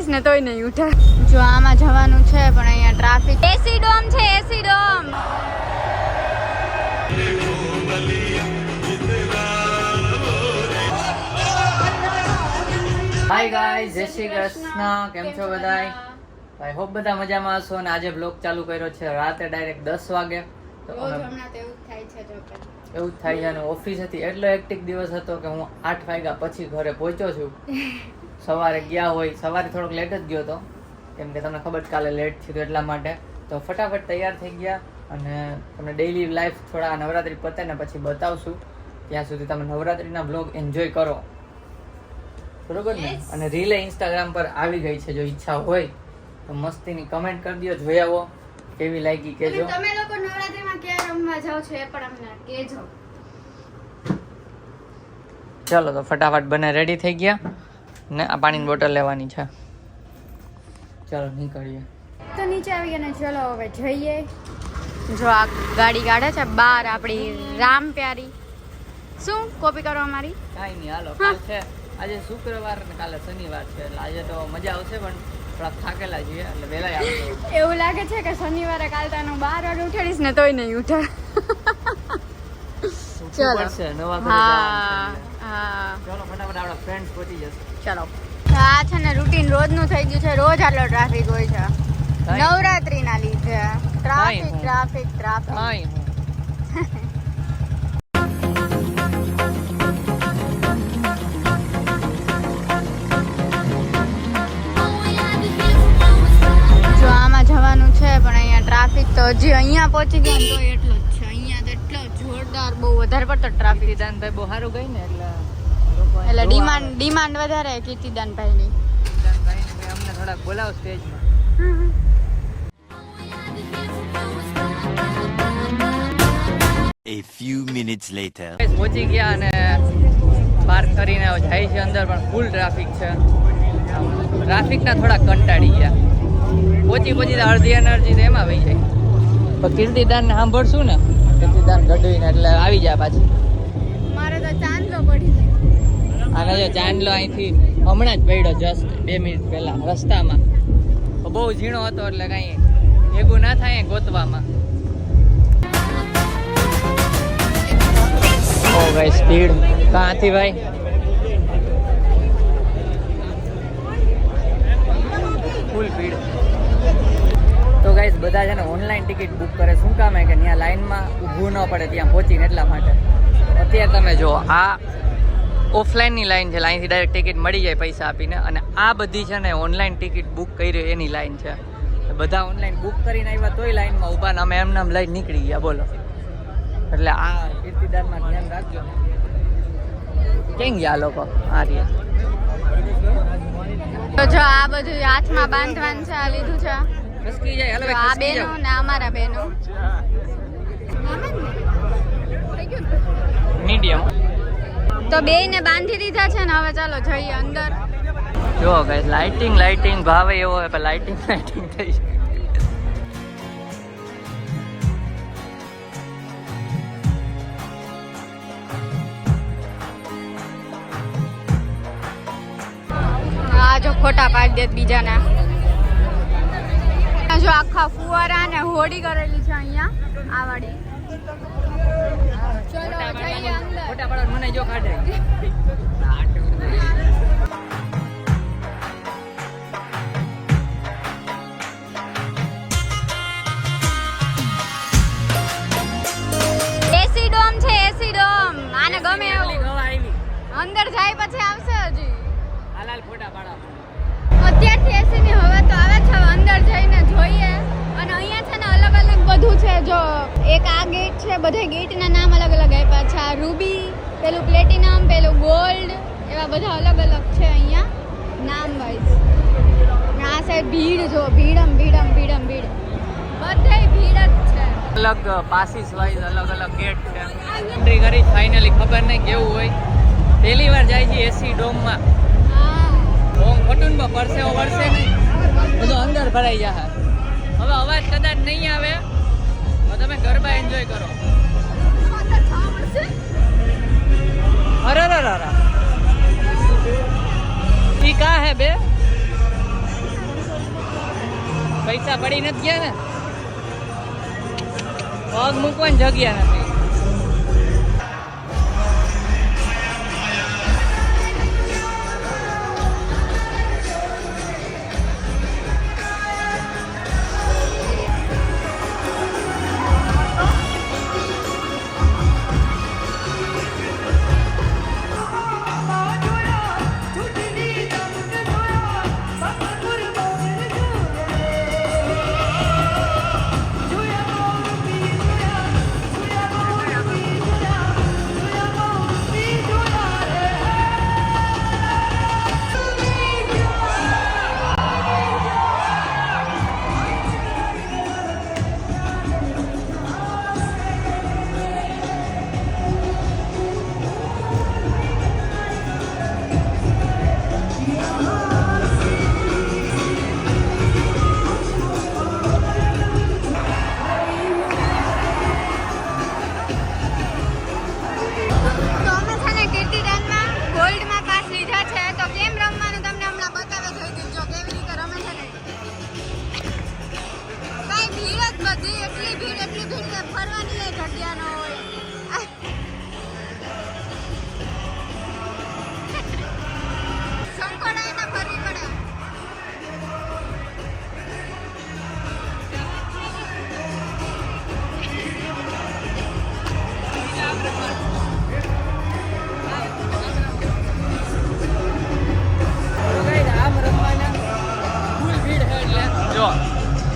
ઉઠાડીશ ને તોય નહીં ઉઠે. જો આમાં જવાનું છે પણ અહીંયા ટ્રાફિક. એસી ડોમ છે, એસી ડોમ. હાય ગાઈઝ, જય શ્રી કૃષ્ણ. કેમ છો બધાય? આઈ હોપ બધા મજામાં હશો. અને આજે બ્લોગ ચાલુ કર્યો છે રાતે ડાયરેક્ટ 10 વાગે. તો એવું જ થાય છે. અને ઓફિસ હતી એટલો હેક્ટિક દિવસ હતો કે હું 8 વાગ્યા પછી ઘરે પહોંચ્યો છું. સવારે ગયા હોય, સવારે થોડોક લેટ જ ગયો હતો કેમ કે તમને ખબર કાલે લેટ થયું એટલા માટે. તો ફટાફટ તૈયાર થઈ ગયા અને તમને ડેઈલી લાઈફ થોડા નવરાત્રી પતે ને પછી બતાવશું. ત્યાં સુધી તમે નવરાત્રીના બ્લોગ એન્જોય કરો, બરોબર ને? અને રીલે ઇન્સ્ટાગ્રામ પર આવી ગઈ છે. જો ઈચ્છા હોય તો મસ્તીની કમેન્ટ કરી દો, જોઈ આવો કેવી લાગી કેજો. તમે લોકો નવરાત્રીમાં ક્યાં રમવા જાવ છો એ પણ અમને કહેજો. ચાલો તો ફટાફટ બને રેડી થઈ ગયા ને આ પાણીની બોટલ લેવાની છે. ચાલો નીકળીએ. તો નીચે આવી ગયા ને ચલો હવે જઈએ. જો આ ગાડી કાઢે છે બહાર આપણી રામ પ્યારી. શું કોપી કરો અમારી? કાંઈ નહીં, હાલો. કાલ છે આજે શુક્રવાર ને કાલે શનિવાર છે એટલે આજે તો મજા આવશે પણ થોડા થાકેલા છીએ એટલે વહેલા આવજો. એવું લાગે છે કે શનિવારે કાલ તાનો 12 વાગે ઉઠાડીશ ને તોય નહીં ઉઠે. ચલો પડશે નવા ઘરે જવાનું. હા ચલો ફટાફટ આપણા ફ્રેન્ડ્સ પહોંચી જશે. ચલો. આ છે ને રૂટીન રોજનું થઈ ગયું છે. રોજ આટલો ટ્રાફિક હોય છે નવરાત્રીના લીધે. Traffic traffic traffic. જો આમાં જવાનું છે પણ અહીંયા ટ્રાફિક તો હજી અહીંયા પહોંચી ગયા ને તો એટલો જ છે. અહીંયા તો એટલો જોરદાર બહુ વધારે પડતો ટ્રાફિક. કીર્તિદાનભાઈ બહુ સારું ગઈ ને એટલે ડિમાન્ડ વધારે કીર્તિદાનભાઈની. કીર્તિદાનભાઈ અમને થોડાક બોલાવો સ્ટેજમાં. A few minutes later. પહોંચી ગયા અને પાર્ક કરીને જાય છે અંદર પણ ફૂલ ટ્રાફિક છે. ટ્રાફિકના થોડા કંટાળી ગયા. પહોંચી અડધી એનર્જી તો એમાં વહી જાય. તો કીર્તિદાન ને સાંભળશું ને, કીર્તિદાન ગઢવીને એટલે આવી જાય પાછી. મારે તો ચાંદલો પડી છે. અને જો ચાંદલો અહીંથી હમણાં જ પડ્યો જસ્ટ 2 મિનિટ પહેલા રસ્તામાં. બહુ ઝીણો હતો એટલે કાંઈ ભેગું ના થાય ગોતવામાં. ઓ ભાઈ સ્પીડ ક્યાંથી ભાઈ? ફૂલ સ્પીડ. તો ગાઈસ બધા છે ને ઓનલાઈન ટિકિટ બુક કરે. શું કામ હે કે ત્યાં લાઈનમાં ઊભું ન પડે ત્યાં પહોંચીને એટલા માટે. અત્યારે તમે જો આ ઓફલાઈનની લાઈન છે, લાઈનથી ડાયરેક્ટ ટિકિટ મળી જાય પૈસા આપીને. અને આ બધી છે ને ઓનલાઈન ટિકિટ બુક કરી એની લાઈન છે. બધા ઓનલાઈન બુક કરીને આવ્યા તોય લાઈનમાં ઊભા ને અમે એમને લઈને નીકળી ગયા. બોલો. એટલે આ કીર્તિદાનમાં ધ્યાન રાખજો. કેમ ગયા લોકો? આ રીતે તો જો આ બધું હાથમાં બાંધવાનું છે. આ લીધું છે ખસકી જાય. હાલો આ બેનો ને અમારા બેનો મીડિયમ. તો બેયને બાંધી દીધા છે ને હવે ચાલો જઈએ અંદર. જો ગાઈસ લાઇટિંગ ભાવે એવો હોય પણ લાઇટિંગ થઈ છે. આ જો ખોટા પાડી દે બીજાના. જો આખા ફુવારા ને હોડી કરેલી છે અહીંયા આ વાડી. ચલો જઈએ અંદર. ફોટા પાડો મને જો કાઢે. એસી ડોમ છે, એસી ડોમ. આને ગમે એવું. અંદર જાય પછી આવશે હજી. હાલ ફોટા પાડો. અત્યારથી એસી ની હવા તો આવે છે. અંદર જઈને જોઈએ. અને અહીંયા છે ને અલગ અલગ બધું છે. જો એક આ ગેટ છે, બધા ગેટના નામ અલગ અલગ આપ્યા છે. આ રૂબી, પેલું પ્લેટિનમ, પેલું ગોલ્ડ, એવા બધા અલગ અલગ છે અહીંયા નામ વાઇઝ. આ સાઈડ ભીડ જો ભીડ. બધે ભીડ જ છે. અલગ પાસીસ વાઇઝ અલગ ગેટ છે. એન્ટ્રી કરી ફાઇનલી ખબર નહીં કેવું હોય. પહેલી વાર જાય છે એસી ડોમમાં. ડોમ ફટુંબો પડશે વળશે નહીં, બધું અંદર ભરાઈ જશે. હવે અવાજ કદાચ નહીં આવે તો તમે ગરબા એન્જોય કરો. અરે ઈ કા હે બે પૈસા પડી નથી ગયા ને, પગ મૂકવાની જગ્યા નથી.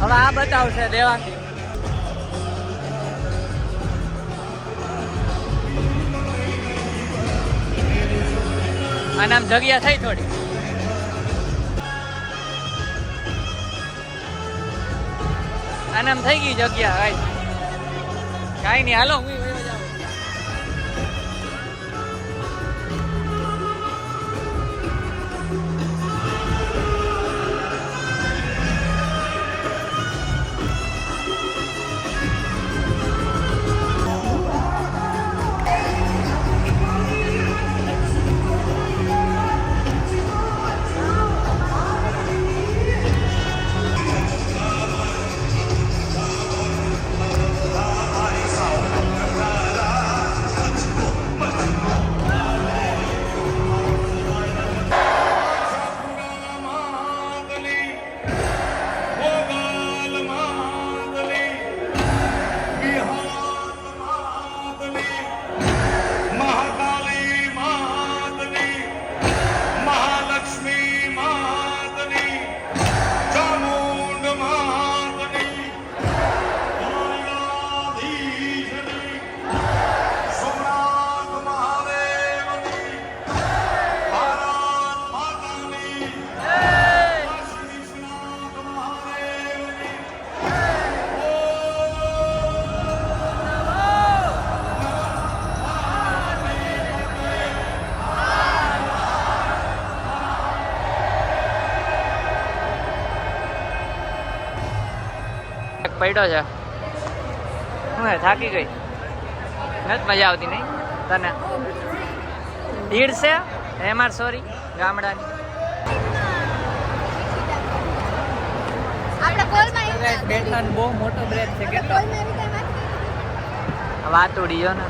હવે આ બતાવશે દેવાંગી. આને આમ જગ્યા થઈ થોડી. આને આમ થઈ ગઈ જગ્યા. કાંઈ નહીં, હાલો હું પડ્યો છે. હું થાકી ગઈ, નથી મજા આવતી નહીં તને? ભીડ છે એમાં, સોરી ગામડાની. બેઠાનો બહુ મોટો બ્રેક છે કે વાતુડી જો ને,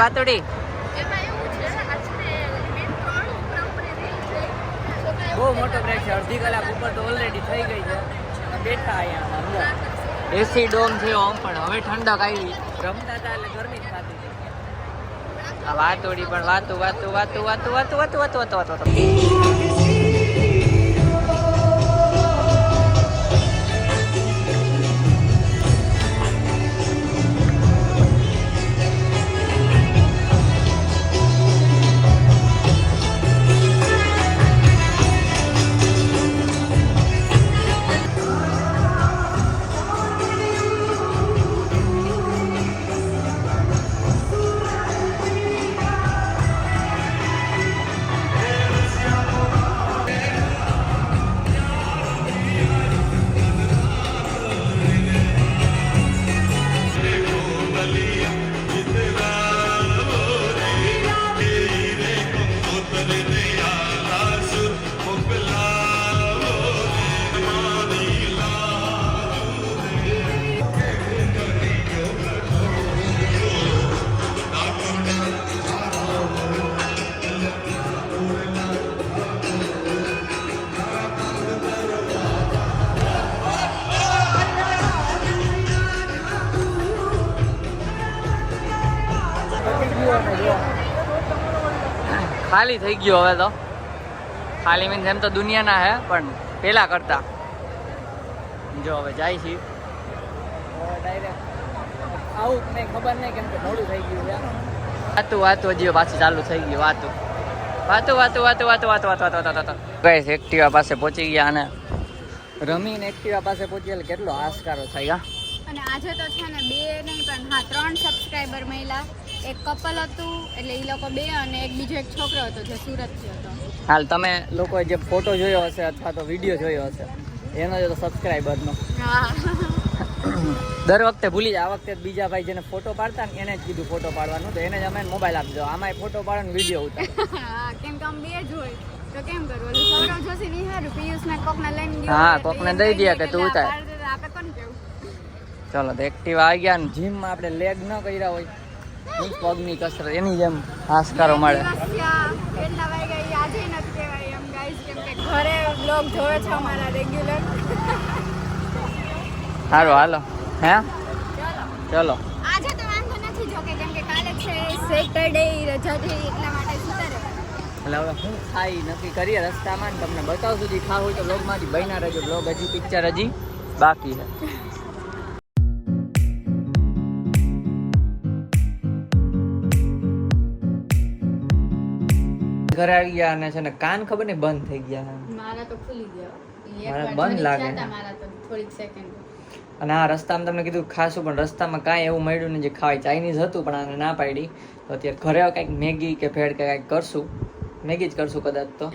વાતુડી બહુ મોટો બ્રેક છે. અડધી કલાક ઉપર તો ઓલરેડી થઈ ગઈ છે. બેઠા અહીંયા એસી ડોમ છે આમ, પણ હવે ઠંડક આવી. રમતા હતા એટલે ગરમી જ થતી હતી. આ વાતોડી પણ વાતું વાતું વાતું વાતું વાતું વાતું વાતું વાતું વાતું. ખાલી થઈ ગયો હવે તો. ખાલી મીન્સ એમ તો દુનિયાના હે પણ પેલા કરતા. જો હવે જાય છે ડાયરેક્ટ આવું નહીં ખબર નહીં કેમ કે મોડું થઈ ગયું છે. વાતું હજી પાછું ચાલુ થઈ ગયું વાતું. ગાઈસ એક્ટિવા પાસે પહોંચી ગયા અને રમીને એક્ટિવા પાસે પહોંચી એટલે કેટલો હાશકારો થાય. અને આજે તો છે ને 2 નહીં પણ હા 3 સબસ્ક્રાઇબર મળ્યા. એક કપલ હતું એટલે એ લોકો 2 અને એક બીજો એક છોકરો હતો જે સુરતથી હતો. હાલ તમે લોકોએ જે ફોટો જોયો હશે અથવા તો વિડીયો જોયો હશે એનો જ સબસ્ક્રાઇબરનો. હા દર વખતે ભૂલી જાય. આ વખતે બીજા ભાઈ જેને ફોટો પાડતા ને એને જ કીધું ફોટો પાડવાનું તો એને જ અમે મોબાઈલ આપજો. આમાંય ફોટો પાડવાનો વિડીયો ઉતારો. હા કેમ કે આમ 2 જ હોય તો કેમ કરવું? ઓલું સૌરવ જોશી ની હારું પિયુષને કોકને લઈને ગયો. હા, કોકને દઈ દે કે તું ઉતાર. આપે કોણ કેવું? ચલો તો એક્ટિવા આવી ગયા ને જીમમાં આપણે લેગ ન કર્યા હોય પગની કસરત એની જેમ હાશકારો મળે. કેટલા વાગ્યા એ આજે નથી કહેવાય એમ ગાઈસ કેમ કે ઘરે બ્લોગ જોવે છે અમારા રેગ્યુલર. સારું હાલો હે ચલો. આજે તો વાંધો નથી જો કે કેમ કે કાલે છે સેટરડે રજા છે એટલા માટે સુતા રહેવાનું. એટલે હવે શું થાય નક્કી કરીએ રસ્તામાં ને તમને બતાવશું. જે ખાવ હોય તો બ્લોગમાંથી બન્યા રહેજો. બ્લોગ હજી પિક્ચર હજી બાકી છે. ઘરે આવી ગયા અને છે ને કાન ખબર ને બંધ થઈ ગયા. મારા તો ખુલી ગયા. મારા બંધ લાગે. મારા તો થોડીક સેકન્ડ. અને આ રસ્તામાં તમને કીધું ખાસું પણ રસ્તામાં કાંઈ એવું મળ્યું ને જે ખાવાય. ચાઇનીઝ હતું પણ આને ના પાડી તો અત્યારે ઘરે કંઈક મેગી કે ભેળ કે કાંઈક કરશું. મેગી જ કરશું કદાચ તો.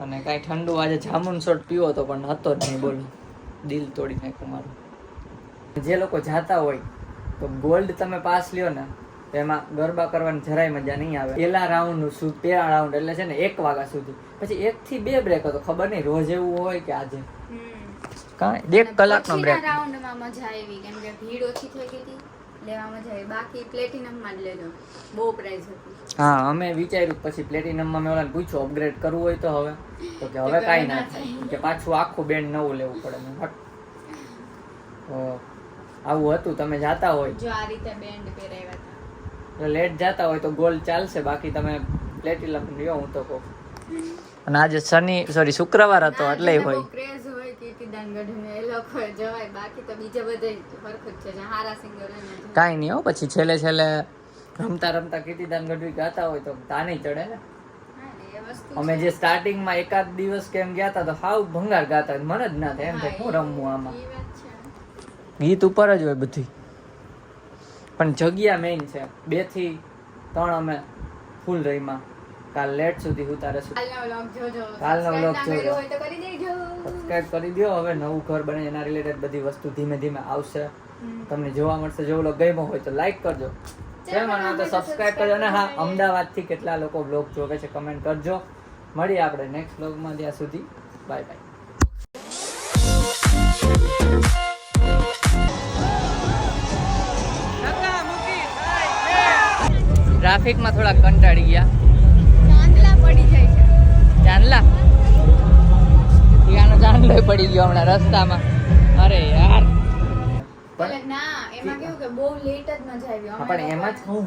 અને કાંઈ ઠંડુ આજે જામુન શોટ પીવો હતો પણ હતો જ નહીં. બોલો દિલ તોડી નાખ્યું મારું. જે લોકો જાતા હોય તો ગોલ્ડ તમે પાસ લ્યો ને એમાં ગરબા કરવાની જરાય મજા નહીં આવે. પેલા રાઉન્ડ એટલે છે ને 1 વાગ્યા સુધી પછી 1 થી 2 બ્રેક હતો. ખબર નહીં રોજ એવું હોય કે આજે કાંઈ 1 કલાકનો બ્રેક. રાઉન્ડમાં મજા આવી કેમ કે ભીડ ઓછી થઈ ગઈ હતી લેવા મજા આવી. બાકી પ્લેટિનમમાં જ લેજો બહુ પ્રાઇસ હતી. હા અમે વિચાર્યું પછી પ્લેટિનમમાં મેં ઓલાને પૂછ્યું અપગ્રેડ કરવું હોય તો હવે તો કે હવે કાંઈ ના થાય કે પાછું આખું બેન્ડ નવું લેવું પડે. તો આવું હતું. તમે જાતા હોય જો આ રીતે બેન્ડ પહેરાવ્યા હતા લેટ જાતા હોય તો ગોલ્ડ ચાલશે. બાકી તમે પ્લેટિનમ લ્યો હું તો કહું. અને આજે શુક્રવાર હતો એટલે હોય ક્રેઝ હોય કીર્તિદાન ગઢને એ લોકો જવાય. બાકી તો બીજા બધે ફરક જ છે હારા સિંગર હોય કાંઈ નહીં હો. પછી છેલ્લે રમતા કીર્તિદાન ગઢવી ગાતા હોય તો તાની ચડે ને. અમે જે સ્ટાર્ટિંગમાં એકાદ દિવસ કેમ ગયા હતા તો હાવ ભંગાર ગાતા મને જ ના થાય એમ થાય હું રમવું આમાં. ગીત ઉપર જ હોય બધી પણ જગ્યા મેઇન છે. 2 થી 3 અમે ફૂલ રહીમાં. કાલ લેટ સુધી ઉતારે છું. કાલનો વ્લોગ જોજો. સબસ્ક્રાઇબ કરી દો. હવે નવું ઘર બને એના રિલેટેડ બધી વસ્તુ ધીમે ધીમે આવશે. તમને જોવા મળશે. જો વ્લોગ ગમ્યો હોય તો લાઈક કરજો. ચેનલ તો સબસ્ક્રાઇબ કરજો. અને હા અમદાવાદથી કેટલા લોકો વ્લોગ જોવે છે કમેન્ટ કરજો. મળીએ આપણે નેક્સ્ટ વ્લોગમાં. ત્યાં સુધી બાય બાય. ટ્રાફિકમાં થોડા કંટાળી ગયા. ચાંદલા પડી જાય છે. ચાંદલા ત્યાંનો ચાંદલો પડી ગયો હમણાં રસ્તામાં. અરે યાર ના એમાં કેવું કે બહુ લેટ જ મજા આવી. પણ એમાં જ હું